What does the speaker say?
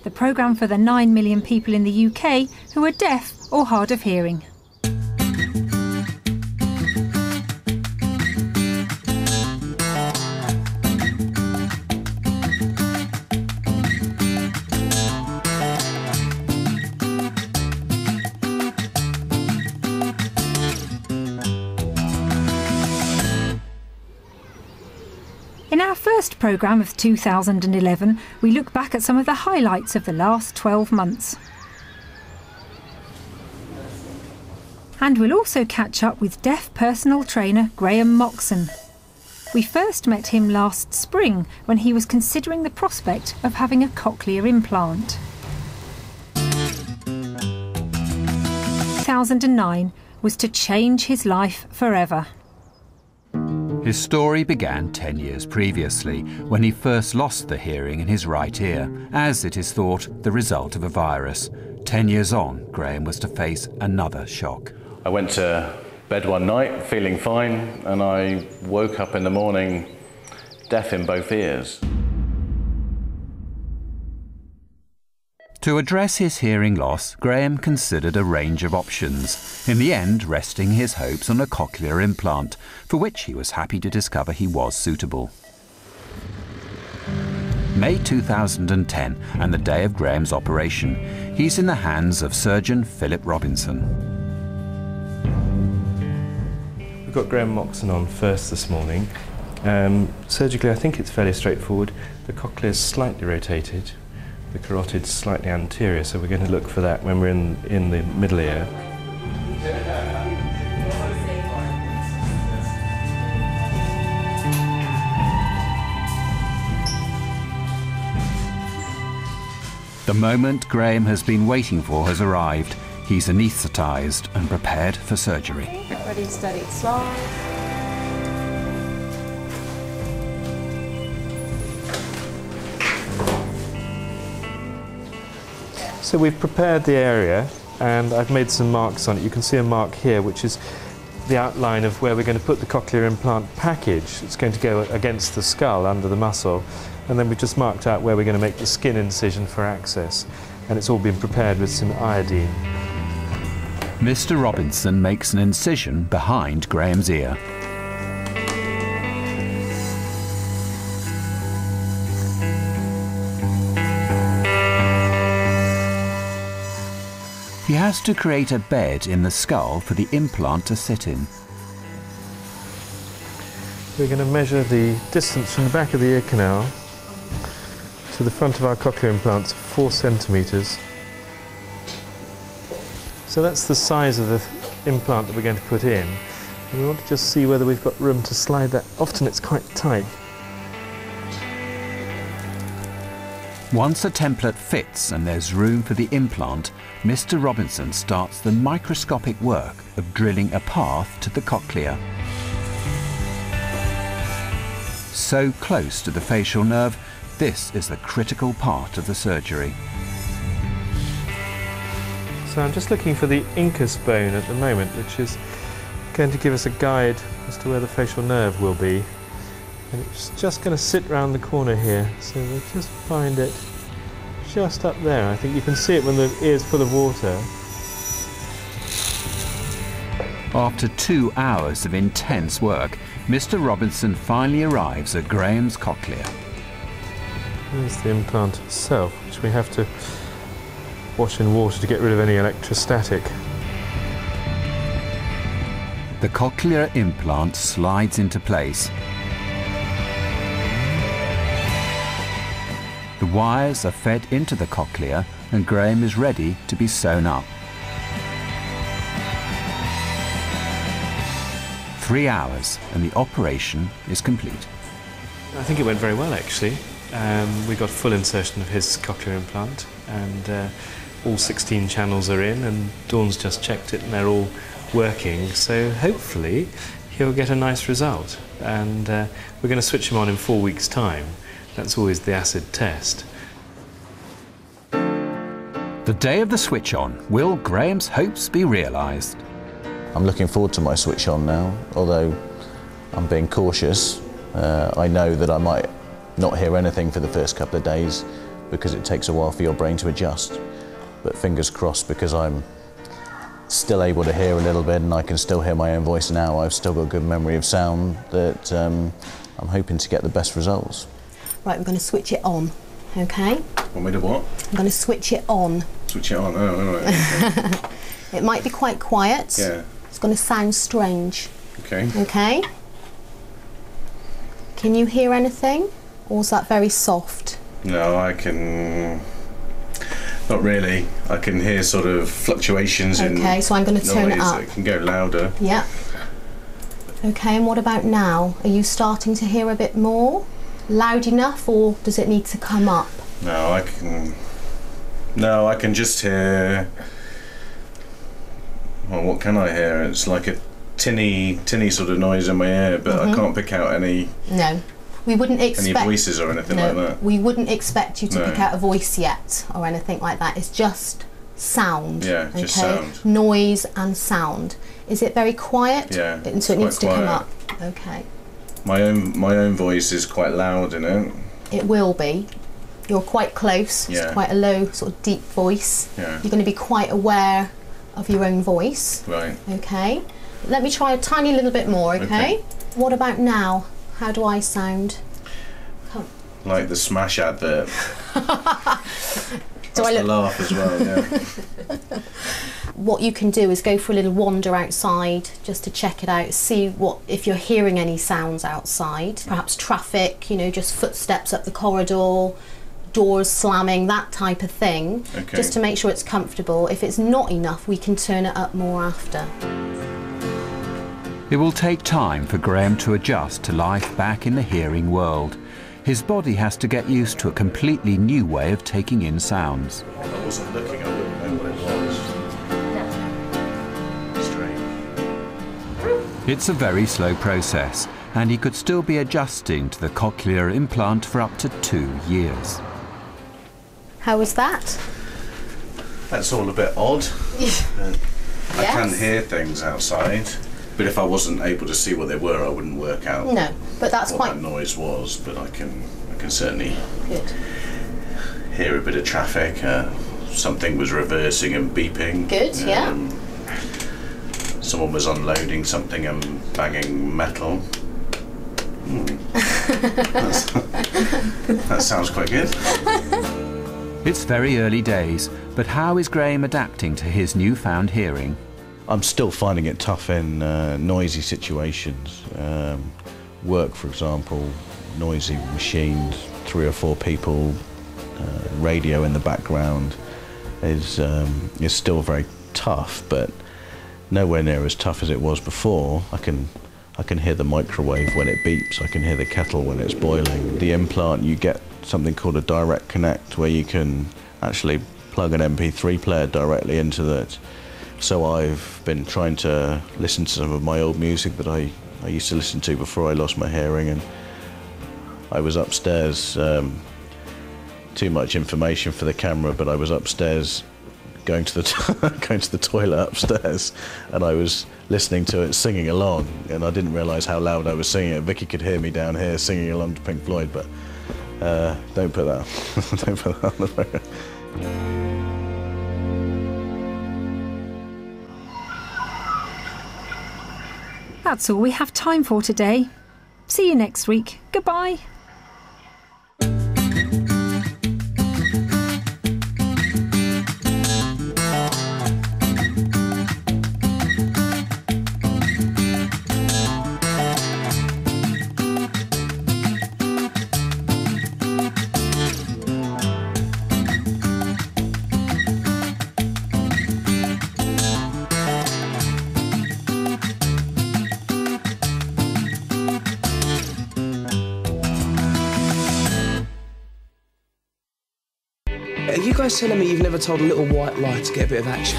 the programme for the 9 million people in the UK who are deaf or hard of hearing. In our first programme of 2011, we look back at some of the highlights of the last 12 months. And we'll also catch up with deaf personal trainer Graham Moxon. We first met him last spring when he was considering the prospect of having a cochlear implant. 2009 was to change his life forever. His story began 10 years previously, when he first lost the hearing in his right ear, as it is thought the result of a virus. 10 years on, Graham was to face another shock. I went to bed one night feeling fine, and I woke up in the morning deaf in both ears. To address his hearing loss, Graham considered a range of options, in the end resting his hopes on a cochlear implant, for which he was happy to discover he was suitable. May 2010, and the day of Graham's operation. He's in the hands of surgeon Philip Robinson. We've got Graham Moxon on first this morning. Surgically, I think it's fairly straightforward. The cochlea is slightly rotated. The carotid's slightly anterior, so we're going to look for that when we're in the middle ear. The moment Graham has been waiting for has arrived. He's anaesthetised and prepared for surgery. Get ready, steady, slide. So we've prepared the area, and I've made some marks on it. You can see a mark here, which is the outline of where we're going to put the cochlear implant package. It's going to go against the skull, under the muscle, and then we've just marked out where we're going to make the skin incision for access. And it's all been prepared with some iodine. Mr. Robinson makes an incision behind Graham's ear. He has to create a bed in the skull for the implant to sit in. We're going to measure the distance from the back of the ear canal to the front of our cochlear implants, 4 centimetres. So that's the size of the implant that we're going to put in. And we want to just see whether we've got room to slide that. Often it's quite tight. Once a template fits and there's room for the implant, Mr. Robinson starts the microscopic work of drilling a path to the cochlea. So close to the facial nerve, this is the critical part of the surgery. So I'm just looking for the incus bone at the moment, which is going to give us a guide as to where the facial nerve will be. And it's just going to sit round the corner here, so we'll just find it just up there. I think you can see it when the ear's full of water. After 2 hours of intense work, Mr. Robinson finally arrives at Graham's cochlea. Here's the implant itself, which we have to wash in water to get rid of any electrostatic. The cochlear implant slides into place. The wires are fed into the cochlea and Graham is ready to be sewn up. 3 hours and the operation is complete. I think it went very well, actually. We got full insertion of his cochlear implant, and all 16 channels are in, and Dawn's just checked it and they're all working, so hopefully he'll get a nice result. And we're going to switch him on in 4 weeks' time. That's always the acid test. The day of the switch on, will Graham's hopes be realised? I'm looking forward to my switch on now, although I'm being cautious. I know that I might not hear anything for the first couple of days, because it takes a while for your brain to adjust. But fingers crossed, because I'm still able to hear a little bit and I can still hear my own voice now, I've still got a good memory of sound, that I'm hoping to get the best results. Right, we're going to switch it on, okay? Want me to what? I'm going to switch it on. Switch it on, oh, all right. Okay. It might be quite quiet. Yeah. It's going to sound strange. Okay. Okay? Can you hear anything? Or is that very soft? No, I can... Not really. I can hear sort of fluctuations in Okay, so I'm going to turn it up. It can go louder. Yeah. Okay, and what about now? Are you starting to hear a bit more? Loud enough, or does it need to come up? No, I can... No, I can just hear... Well, what can I hear? It's like a tinny sort of noise in my ear, but I can't pick out any... No. We wouldn't expect... Any voices or anything like that? We wouldn't expect you to pick out a voice yet, or anything like that. It's just sound. Yeah, just sound. Noise and sound. Is it very quiet? Yeah, And so it needs to come up. Okay. My own voice is quite loud in it. It will be. You're quite close. Yeah. It's quite a low, sort of deep voice. Yeah. You're going to be quite aware of your own voice. Right. Okay. Let me try a tiny little bit more, okay? What about now? How do I sound? Like the Smash advert. Do That's the laugh as well, yeah. What you can do is go for a little wander outside just to check it out, see if you're hearing any sounds outside, perhaps traffic, you know, just footsteps up the corridor, doors slamming, that type of thing, just to make sure it's comfortable. If it's not enough, we can turn it up more after. It will take time for Graham to adjust to life back in the hearing world. His body has to get used to a completely new way of taking in sounds. If I wasn't looking, I wouldn't know what it was. Strange. It's a very slow process, and he could still be adjusting to the cochlear implant for up to 2 years. How was that? That's all a bit odd. I can hear things outside, but if I wasn't able to see what they were, I wouldn't work out. No, but that's what that noise was. But I can certainly hear a bit of traffic. Something was reversing and beeping. Good, yeah. Someone was unloading something and banging metal. That sounds quite good. It's very early days, but how is Graham adapting to his newfound hearing? I'm still finding it tough in noisy situations. Work, for example, noisy machines, 3 or 4 people, radio in the background is still very tough, but nowhere near as tough as it was before. I can hear the microwave when it beeps. I can hear the kettle when it's boiling. The implant, you get something called a direct connect, where you can actually plug an MP3 player directly into that. So I've been trying to listen to some of my old music that I used to listen to before I lost my hearing, and I was upstairs, too much information for the camera, but I was upstairs going to the toilet upstairs, and I was listening to it, singing along, and I didn't realise how loud I was singing it. Vicky could hear me down here singing along to Pink Floyd, but don't put that don't put that on the record. That's all we have time for today. See you next week. Goodbye. Are you guys telling me you've never told a little white lie to get a bit of action?